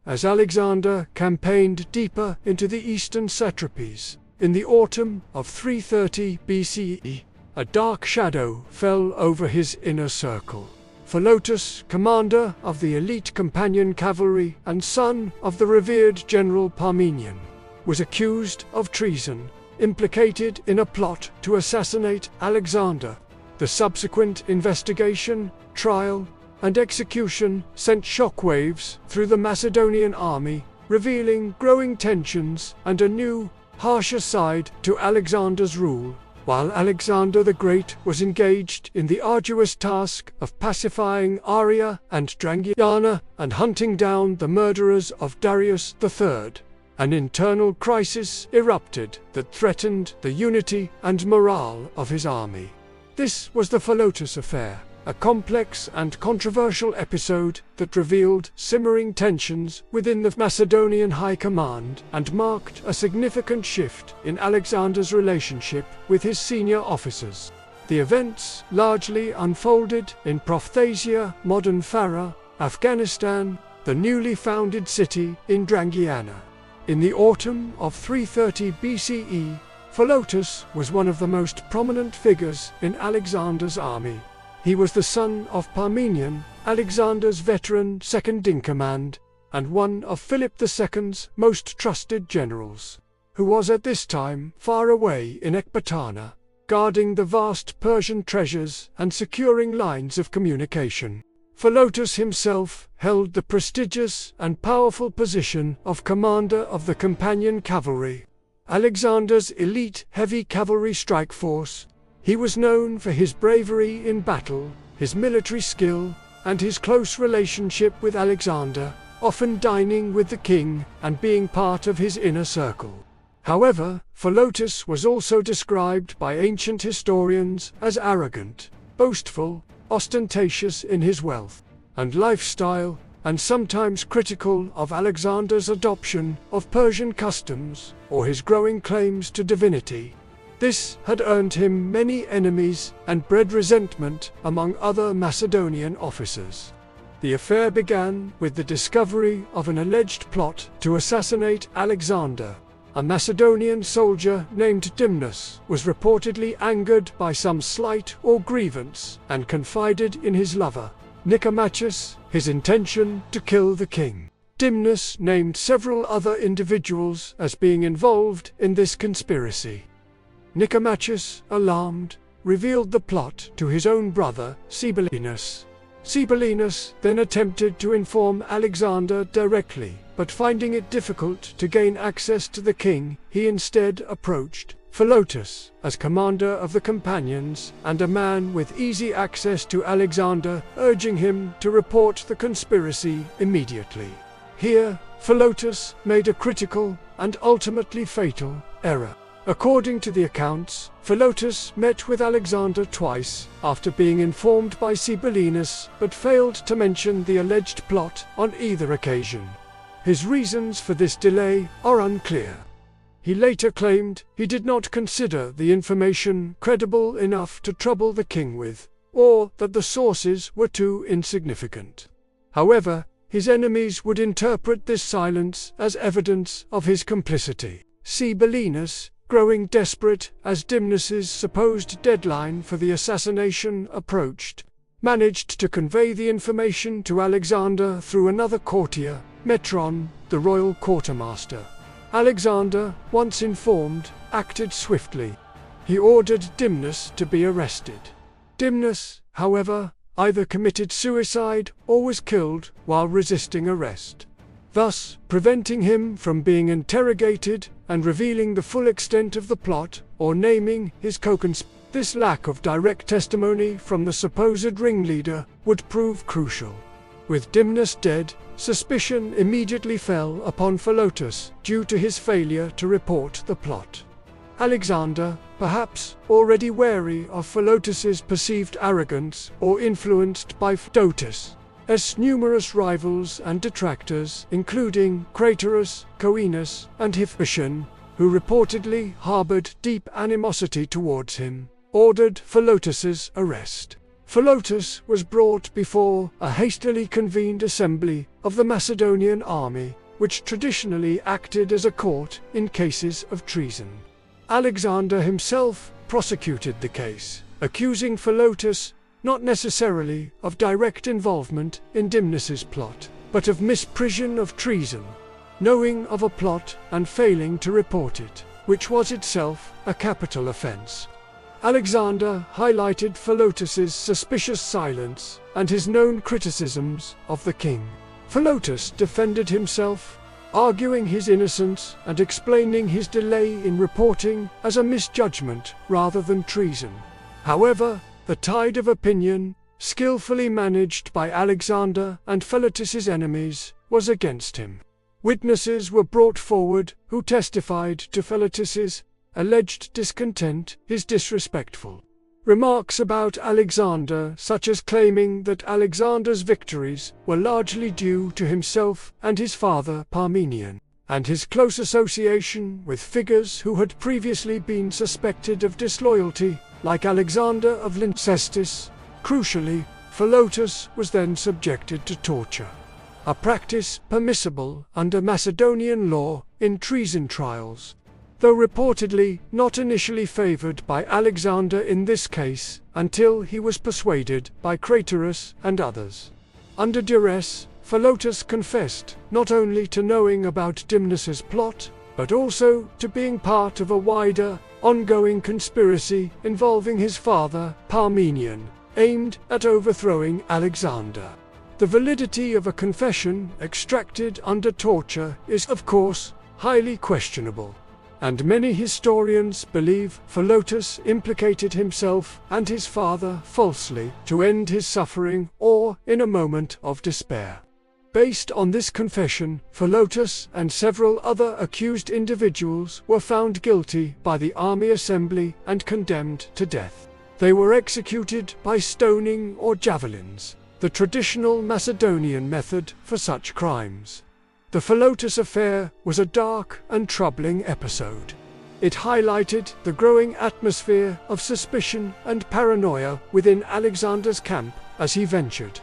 as Alexander campaigned deeper into the eastern satrapies. In the autumn of 330 BCE, a dark shadow fell over his inner circle. Philotas, commander of the elite Companion Cavalry and son of the revered general Parmenion, was accused of treason, implicated in a plot to assassinate Alexander. The subsequent investigation, trial, and execution sent shockwaves through the Macedonian army, revealing growing tensions and a new, harsher side to Alexander's rule. While Alexander the Great was engaged in the arduous task of pacifying Aria and Drangiana and hunting down the murderers of Darius III, an internal crisis erupted that threatened the unity and morale of his army. This was the Philotas affair, a complex and controversial episode that revealed simmering tensions within the Macedonian high command and marked a significant shift in Alexander's relationship with his senior officers. The events largely unfolded in Prophthasia, modern Farah, Afghanistan, the newly founded city in Drangiana. In the autumn of 330 BCE, Philotas was one of the most prominent figures in Alexander's army. He was the son of Parmenion, Alexander's veteran second-in-command, and one of Philip II's most trusted generals, who was at this time far away in Ecbatana, guarding the vast Persian treasures and securing lines of communication. Philotas himself held the prestigious and powerful position of commander of the Companion Cavalry, Alexander's elite heavy cavalry strike force. He was known for his bravery in battle, his military skill, and his close relationship with Alexander, often dining with the king and being part of his inner circle. However, Philotas was also described by ancient historians as arrogant, boastful, ostentatious in his wealth and lifestyle, and sometimes critical of Alexander's adoption of Persian customs or his growing claims to divinity. This had earned him many enemies and bred resentment among other Macedonian officers. The affair began with the discovery of an alleged plot to assassinate Alexander. A Macedonian soldier named Dimnus was reportedly angered by some slight or grievance and confided in his lover, Nicomachus, his intention to kill the king. Dimnus named several other individuals as being involved in this conspiracy. Nicomachus, alarmed, revealed the plot to his own brother, Philotas. Philotas then attempted to inform Alexander directly, but finding it difficult to gain access to the king, he instead approached Philotas as commander of the companions and a man with easy access to Alexander, urging him to report the conspiracy immediately. Here, Philotas made a critical and ultimately fatal error. According to the accounts, Philotas met with Alexander twice after being informed by Philotas, but failed to mention the alleged plot on either occasion. His reasons for this delay are unclear. He later claimed he did not consider the information credible enough to trouble the king with, or that the sources were too insignificant. However, his enemies would interpret this silence as evidence of his complicity. Philotas, growing desperate as Dimnus's supposed deadline for the assassination approached, managed to convey the information to Alexander through another courtier, Metron, the royal quartermaster. Alexander, once informed, acted swiftly. He ordered Dimnus to be arrested. Dimnus, however, either committed suicide or was killed while resisting arrest, thus preventing him from being interrogated and revealing the full extent of the plot or naming his co-conspirators. This lack of direct testimony from the supposed ringleader would prove crucial. With Dimnus dead, suspicion immediately fell upon Philotas due to his failure to report the plot. Alexander, perhaps already wary of Philotas's perceived arrogance or influenced by Philotas, as numerous rivals and detractors, including Craterus, Coenus, and Hipparchon, who reportedly harbored deep animosity towards him, ordered Philotas's arrest. Philotas was brought before a hastily convened assembly of the Macedonian army, which traditionally acted as a court in cases of treason. Alexander himself prosecuted the case, accusing Philotas not necessarily of direct involvement in Dimnus's plot, but of misprision of treason, knowing of a plot and failing to report it, which was itself a capital offense. Alexander highlighted Philotas's suspicious silence and his known criticisms of the king. Philotas defended himself, arguing his innocence and explaining his delay in reporting as a misjudgment rather than treason. However, the tide of opinion, skillfully managed by Alexander and Philotas's enemies, was against him. Witnesses were brought forward who testified to Philotas's alleged discontent, his disrespectful remarks about Alexander, such as claiming that Alexander's victories were largely due to himself and his father Parmenion, and his close association with figures who had previously been suspected of disloyalty, like Alexander of Lyncestis. Crucially, Philotas was then subjected to torture, a practice permissible under Macedonian law in treason trials, though reportedly not initially favored by Alexander in this case, until he was persuaded by Craterus and others. Under duress, Philotas confessed not only to knowing about Dimnus's plot, but also to being part of a wider, ongoing conspiracy involving his father, Parmenion, aimed at overthrowing Alexander. The validity of a confession extracted under torture is, of course, highly questionable, and many historians believe Philotas implicated himself and his father falsely to end his suffering or in a moment of despair. Based on this confession, Philotas and several other accused individuals were found guilty by the army assembly and condemned to death. They were executed by stoning or javelins, the traditional Macedonian method for such crimes. The Philotas affair was a dark and troubling episode. It highlighted the growing atmosphere of suspicion and paranoia within Alexander's camp as he ventured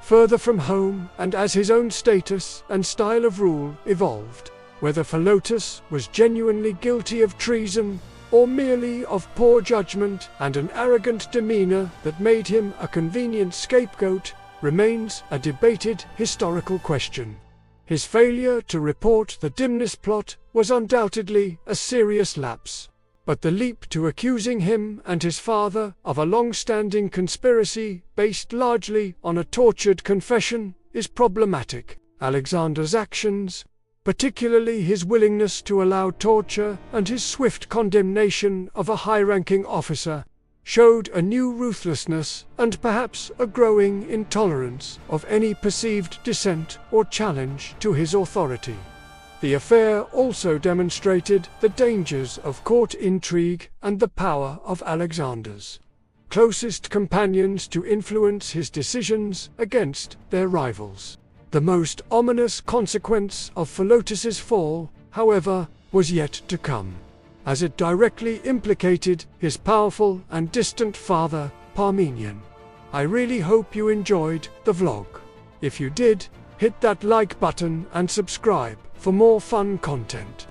further from home and as his own status and style of rule evolved. Whether Philotas was genuinely guilty of treason or merely of poor judgment and an arrogant demeanor that made him a convenient scapegoat remains a debated historical question. His failure to report the Dimnus plot was undoubtedly a serious lapse, but the leap to accusing him and his father of a long-standing conspiracy based largely on a tortured confession is problematic. Alexander's actions, particularly his willingness to allow torture and his swift condemnation of a high-ranking officer, showed a new ruthlessness and perhaps a growing intolerance of any perceived dissent or challenge to his authority. The affair also demonstrated the dangers of court intrigue and the power of Alexander's closest companions to influence his decisions against their rivals. The most ominous consequence of Philotas's fall, however, was yet to come, as it directly implicated his powerful and distant father, Parmenion. I really hope you enjoyed the vlog. If you did, hit that like button and subscribe for more fun content.